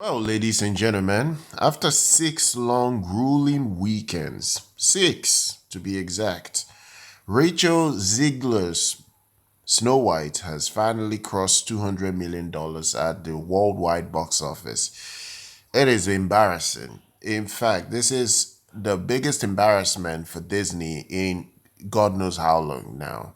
Well, ladies and gentlemen, after 6 long, grueling weekends, 6 to be exact, Rachel Zegler's Snow White has finally crossed $200 million at the worldwide box office. It is embarrassing. In fact, this is the biggest embarrassment for Disney in God knows how long now.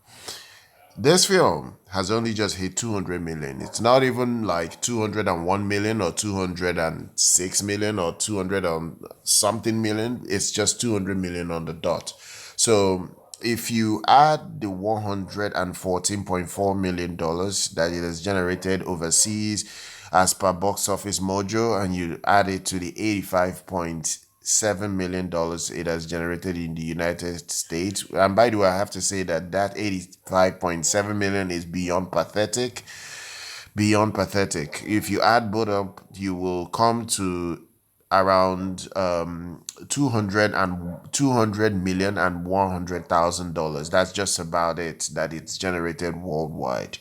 This film has only just hit 200 million. It's not even like 201 million or 206 million or 200 something million. It's just 200 million on the dot. So if you add the $114.4 million that it has generated overseas as per Box Office Mojo, and you add it to the 85.7 million dollars it has generated in the United States. And by the way, I have to say that 85.7 million is beyond pathetic. Beyond pathetic. If you add both up, you will come to around 200 million and $100,000. That's just about it that it's generated worldwide.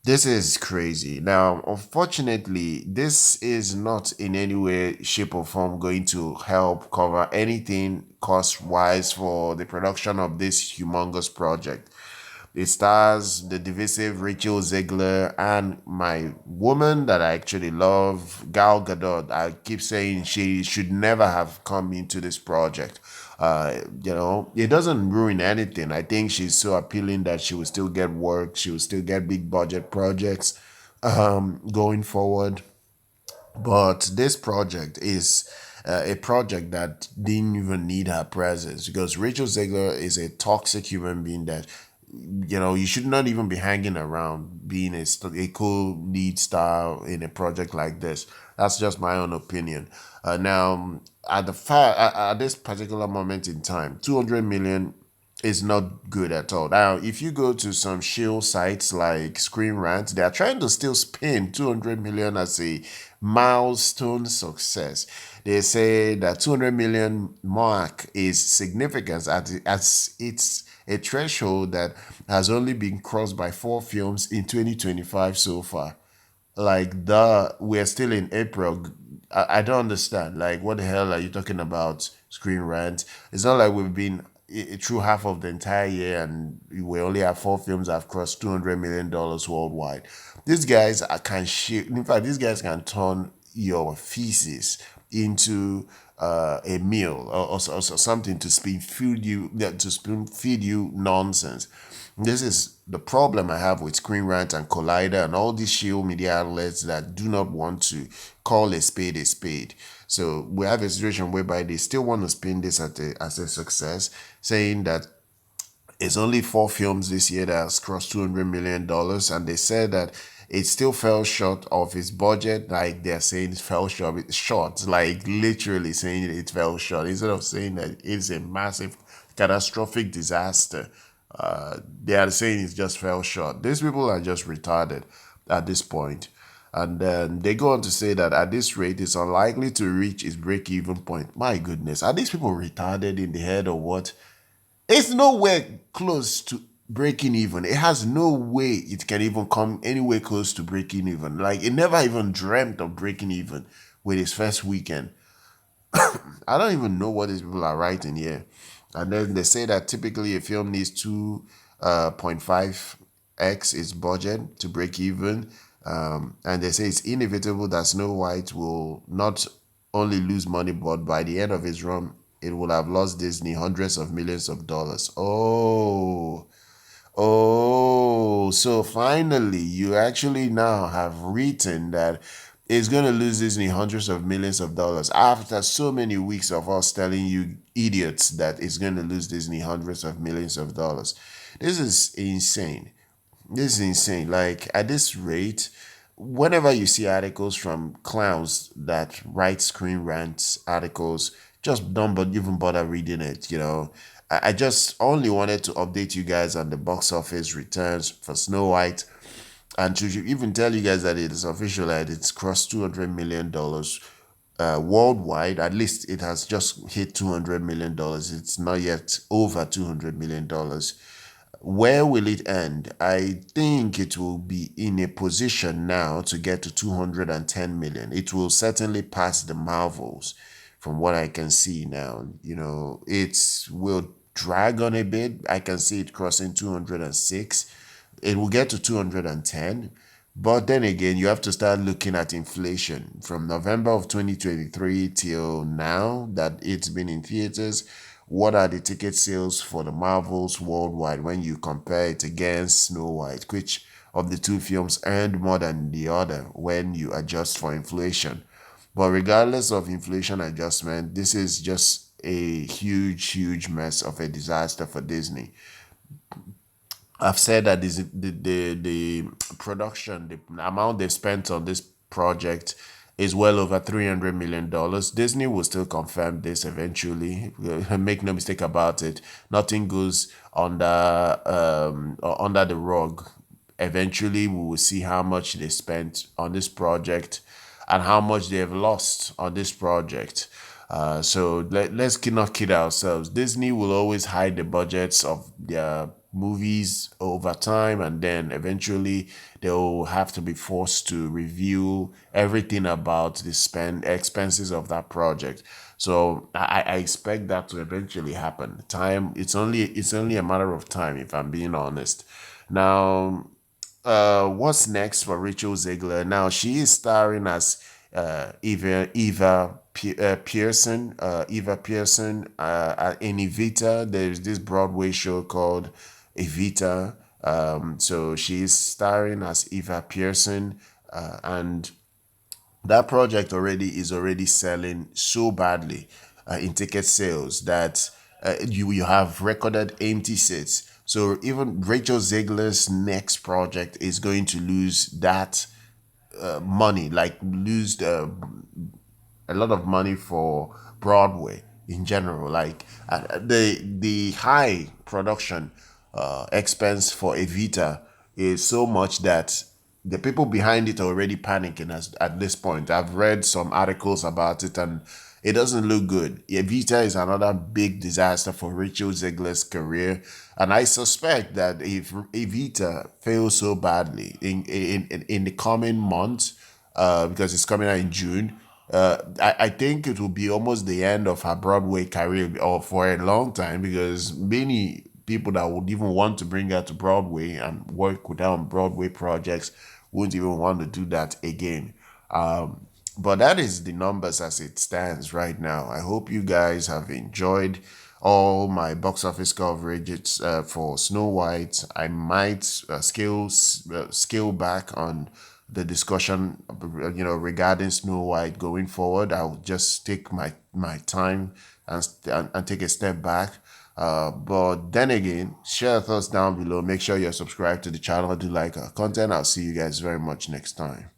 This is crazy. Now, unfortunately, this is not in any way, shape, or form going to help cover anything cost wise for the production of this humongous project. It stars the divisive Rachel Zegler and my woman that I actually love, Gal Gadot. I keep saying she should never have come into this project. It doesn't ruin anything. I think she's so appealing that she will still get work. She will still get big budget projects going forward. But this project is a project that didn't even need her presence because Rachel Zegler is a toxic human being that you should not even be hanging around being a cool lead star in a project like this. That's just my own opinion. Now, at this particular moment in time, 200 million is not good at all. Now, if you go to some shill sites like Screen Rant, they are trying to still spin 200 million as a milestone success. They say that 200 million mark is significant as it's a threshold that has only been crossed by 4 films in 2025 so far. Like, we're still in April. I don't understand. Like, what the hell are you talking about, Screen Rant? It's not like we've been through half of the entire year and we only have 4 films that have crossed $200 million worldwide. These guys can shit. In fact, these guys can turn your feces into a meal or something to spoon feed you nonsense. This is the problem I have with Screen Rant and Collider and all these shield media outlets that do not want to call a spade a spade. So we have a situation whereby they still want to spin this as a success, saying that it's only 4 films this year that has crossed $200 million, and they said that it still fell short of its budget. Like, they're saying it fell short, like literally saying it fell short instead of saying that it's a massive catastrophic disaster. They are saying it just fell short. These people are just retarded at this point. And then they go on to say that at this rate, it's unlikely to reach its break even point. My goodness, are these people retarded in the head or what? It's nowhere close to breaking even. It has no way it can even come anywhere close to breaking even. Like, it never even dreamt of breaking even with its first weekend. I don't even know what these people are writing here. And then they say that typically a film needs 2.5x its budget to break even. And they say it's inevitable that Snow White will not only lose money, but by the end of its run, it will have lost Disney hundreds of millions of dollars. Oh, so finally, you actually now have written that it's going to lose Disney hundreds of millions of dollars after so many weeks of us telling you idiots that it's going to lose Disney hundreds of millions of dollars. This is insane. This is insane. Like, at this rate, whenever you see articles from clowns that write Screen Rants articles, just don't even bother reading it. I just only wanted to update you guys on the box office returns for Snow White and to even tell you guys that it is official that it's crossed $200 million worldwide. At least it has just hit $200 million. It's not yet over $200 million. Where will it end? I think it will be in a position now to get to 210 million. It will certainly pass the Marvels from what I can see now. It will drag on a bit. I can see it crossing 206. It will get to 210. But then again, you have to start looking at inflation from November of 2023 till now that it's been in theaters. What are the ticket sales for the Marvels worldwide when you compare it against Snow White? Which of the two films earned more than the other when you adjust for inflation? But regardless of inflation adjustment, this is just a huge, huge mess of a disaster for Disney. I've said that the production, the amount they spent on this project is well over $300 million. Disney will still confirm this eventually. Make no mistake about it. Nothing goes under the rug. Eventually, we will see how much they spent on this project and how much they have lost on this project. So let's not kid ourselves. Disney will always hide the budgets of their movies over time, and then eventually they'll have to be forced to review everything about the spend expenses of that project. So I expect that to eventually happen. It's only a matter of time, if I'm being honest. Now, what's next for Rachel Zegler? Now she is starring as Eva Pearson in Evita. There's this Broadway show called Evita. So she's starring as Eva Pearson, and that project is already selling so badly in ticket sales that you have recorded empty seats. So even Rachel Zegler's next project is going to lose that money, like lose a lot of money for Broadway in general. Like the high production expense for Evita is so much that the people behind it are already panicking at this point. I've read some articles about it, and it doesn't look good. Evita is another big disaster for Rachel Zegler's career, and I suspect that if Evita fails so badly in the coming months, because it's coming out in June, I think it will be almost the end of her Broadway career, or for a long time, because many people that would even want to bring her to Broadway and work with her on Broadway projects won't even want to do that again. But that is the numbers as it stands right now. I hope you guys have enjoyed all my box office coverage. It's for Snow White. I might scale back on the discussion, regarding Snow White going forward. I'll just take my time and take a step back. But then again, share your thoughts down below. Make sure you're subscribed to the channel. Do like our content. I'll see you guys very much next time.